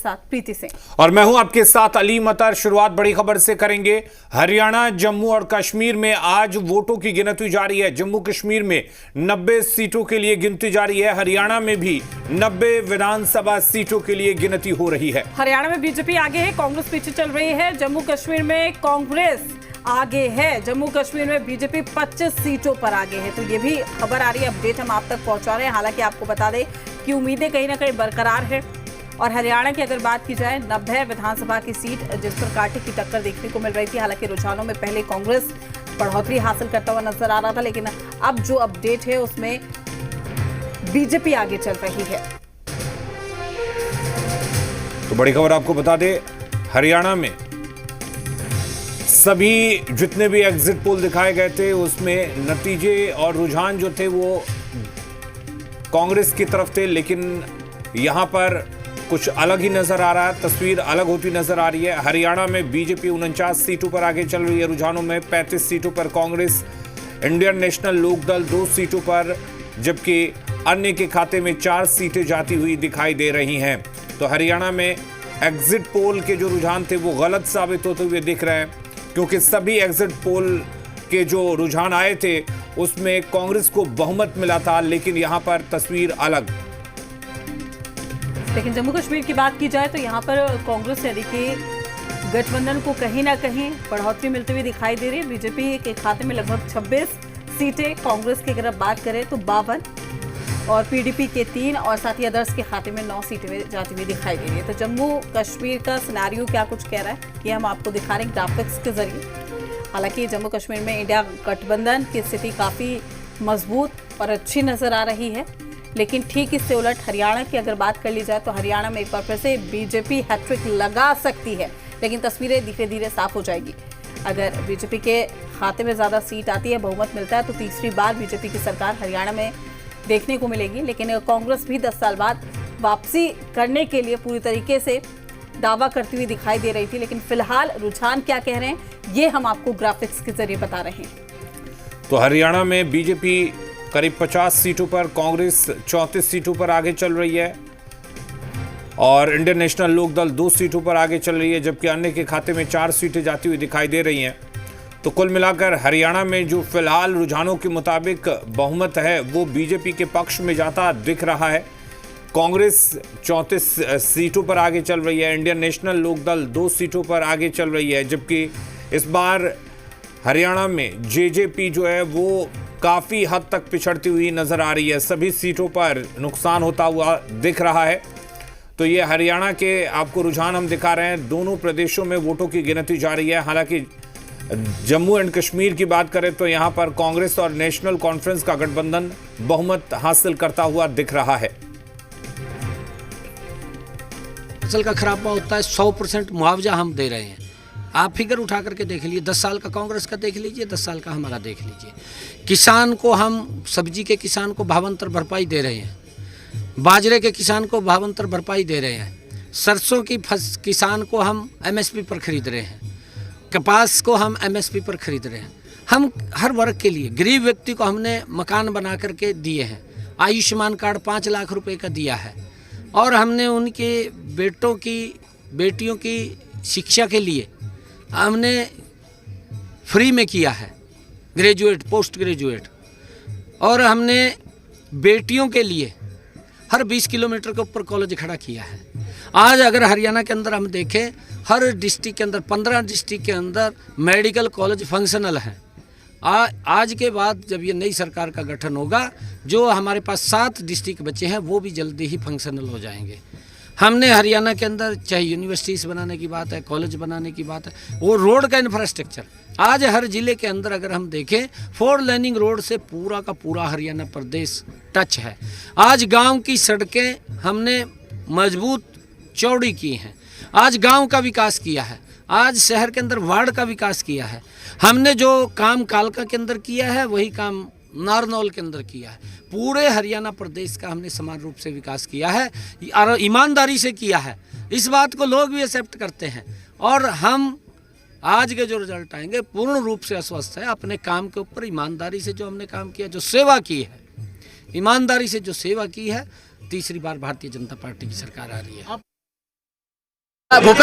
साथ प्रीति सिंह और मैं हूं आपके साथ अली मतर। शुरुआत बड़ी खबर से करेंगे। हरियाणा, जम्मू और कश्मीर में आज वोटों की गिनती जारी है। जम्मू कश्मीर में 90 सीटों के लिए गिनती जारी है। हरियाणा में भी 90 विधानसभा सीटों के लिए गिनती हो रही है। हरियाणा में बीजेपी आगे है, कांग्रेस पीछे चल रही है। जम्मू कश्मीर में कांग्रेस आगे है, जम्मू कश्मीर में बीजेपी 25 सीटों पर आगे है। तो ये भी खबर आ रही है, अपडेट हम आप तक पहुंचा रहे हैं। हालांकि आपको बता दें कि उम्मीदें कहीं ना कहीं बरकरार है। और हरियाणा की अगर बात की जाए, 90 विधानसभा की सीट जिस पर कांटे की टक्कर देखने को मिल रही थी। हालांकि रुझानों में पहले कांग्रेस बढ़ोतरी हासिल करता हुआ नजर आ रहा था, लेकिन अब जो अपडेट है उसमें बीजेपी आगे चल रही है। तो बड़ी खबर आपको बता दें, हरियाणा में सभी जितने भी एग्जिट पोल दिखाए गए थे उसमें नतीजे और रुझान जो थे वो कांग्रेस की तरफ थे, लेकिन यहां पर कुछ अलग ही नजर आ रहा है। तस्वीर अलग होती नजर आ रही है। हरियाणा में बीजेपी 49 सीटों पर आगे चल रही है रुझानों में। 35 सीटों पर कांग्रेस, इंडियन नेशनल लोकदल 2 सीटों पर, जबकि अन्य के खाते में 4 सीटें जाती हुई दिखाई दे रही हैं। तो हरियाणा में एग्जिट पोल के जो रुझान थे वो गलत साबित होते हुए दिख रहे हैं, क्योंकि सभी एग्जिट पोल के जो रुझान आए थे उसमें कांग्रेस को बहुमत मिला था, लेकिन यहां पर तस्वीर अलग। लेकिन जम्मू कश्मीर की बात की जाए तो यहाँ पर कांग्रेस यानी कि गठबंधन को कहीं ना कहीं बढ़ोतरी मिलती हुई दिखाई दे रही है। बीजेपी के खाते में लगभग 26 सीटें, कांग्रेस की अगर बात करें तो 52 और पीडीपी के 3 और साथ ही अदर्स के खाते में 9 सीटें जाती हुई दिखाई दे रही है। तो जम्मू कश्मीर का सिनेरियो क्या कुछ कह रहा है ये हम आपको दिखा रहे हैं ग्राफिक्स के जरिए। हालांकि जम्मू कश्मीर में इंडिया गठबंधन की स्थिति काफ़ी मजबूत और अच्छी नज़र आ रही है, लेकिन ठीक इससे उलट हरियाणा की अगर बात कर ली जाए तो हरियाणा में एक बार फिर से बीजेपी हैट्रिक लगा सकती है, लेकिन तस्वीरें धीरे धीरे साफ हो जाएगी। अगर बीजेपी के खाते में ज़्यादा सीट आती है, बहुमत मिलता है, तो तीसरी बार बीजेपी की सरकार हरियाणा में देखने को मिलेगी। लेकिन कांग्रेस भी 10 साल बाद वापसी करने के लिए पूरी तरीके से दावा करती हुई दिखाई दे रही थी, लेकिन फिलहाल रुझान क्या कह रहे हैं ये हम आपको ग्राफिक्स के जरिए बता रहे हैं। तो हरियाणा में बीजेपी करीब 50 सीटों पर, कांग्रेस 34 सीटों पर आगे चल रही है और इंडियन नेशनल लोकदल 2 सीटों पर आगे चल रही है, जबकि अन्य के खाते में 4 सीटें जाती हुई दिखाई दे रही हैं। तो कुल मिलाकर हरियाणा में जो फिलहाल रुझानों के मुताबिक बहुमत है वो बीजेपी के पक्ष में जाता दिख रहा है। कांग्रेस 34 सीटों पर आगे चल रही है, इंडियन नेशनल लोकदल 2 सीटों पर आगे चल रही है, जबकि इस बार हरियाणा में जेजेपी जो है वो काफ़ी हद तक पिछड़ती हुई नज़र आ रही है। सभी सीटों पर नुकसान होता हुआ दिख रहा है। तो ये हरियाणा के आपको रुझान हम दिखा रहे हैं। दोनों प्रदेशों में वोटों की गिनती जारी है। हालांकि जम्मू एंड कश्मीर की बात करें तो यहाँ पर कांग्रेस और नेशनल कॉन्फ्रेंस का गठबंधन बहुमत हासिल करता हुआ दिख रहा है। फसल का खराबा होता है, 100% मुआवजा हम दे रहे हैं। आप फिगर उठा करके देख लीजिए, 10 साल का कांग्रेस का देख लीजिए, 10 साल का हमारा देख लीजिए। किसान को हम, सब्जी के किसान को भावांतर भरपाई दे रहे हैं, बाजरे के किसान को भावांतर भरपाई दे रहे हैं, सरसों की किसान को हम एमएसपी पर खरीद रहे हैं, कपास को हम एमएसपी पर खरीद रहे हैं। हम हर वर्ग के लिए, गरीब व्यक्ति को हमने मकान बना करके दिए हैं, आयुष्मान कार्ड 5 लाख रुपए का दिया है, और हमने उनके बेटों की, बेटियों की शिक्षा के लिए हमने फ्री में किया है, ग्रेजुएट, पोस्ट ग्रेजुएट, और हमने बेटियों के लिए हर 20 किलोमीटर के ऊपर कॉलेज खड़ा किया है। आज अगर हरियाणा के अंदर हम देखें, हर डिस्ट्रिक्ट के अंदर, 15 डिस्ट्रिक्ट के अंदर मेडिकल कॉलेज फंक्शनल हैं। आज के बाद जब ये नई सरकार का गठन होगा, जो हमारे पास 7 डिस्ट्रिक्ट बचे हैं वो भी जल्दी ही फंक्शनल हो जाएंगे। हमने हरियाणा के अंदर चाहे यूनिवर्सिटीज़ बनाने की बात है, कॉलेज बनाने की बात है, वो रोड का इंफ्रास्ट्रक्चर, आज हर जिले के अंदर अगर हम देखें 4 लेनिंग रोड से पूरा का पूरा हरियाणा प्रदेश टच है। आज गांव की सड़कें हमने मजबूत चौड़ी की हैं, आज गांव का विकास किया है, आज शहर के अंदर वार्ड का विकास किया है। हमने जो काम कालका के अंदर किया है वही काम नारनौल के अंदर किया है। पूरे हरियाणा प्रदेश का हमने समान रूप से विकास किया है और ईमानदारी से किया है। इस बात को लोग भी एक्सेप्ट करते हैं, और हम आज के जो रिजल्ट आएंगे पूर्ण रूप से आश्वस्त है अपने काम के ऊपर। ईमानदारी से जो हमने काम किया, जो सेवा की है, ईमानदारी से जो सेवा की है, तीसरी बार भारतीय जनता पार्टी की सरकार आ रही है। भूपेश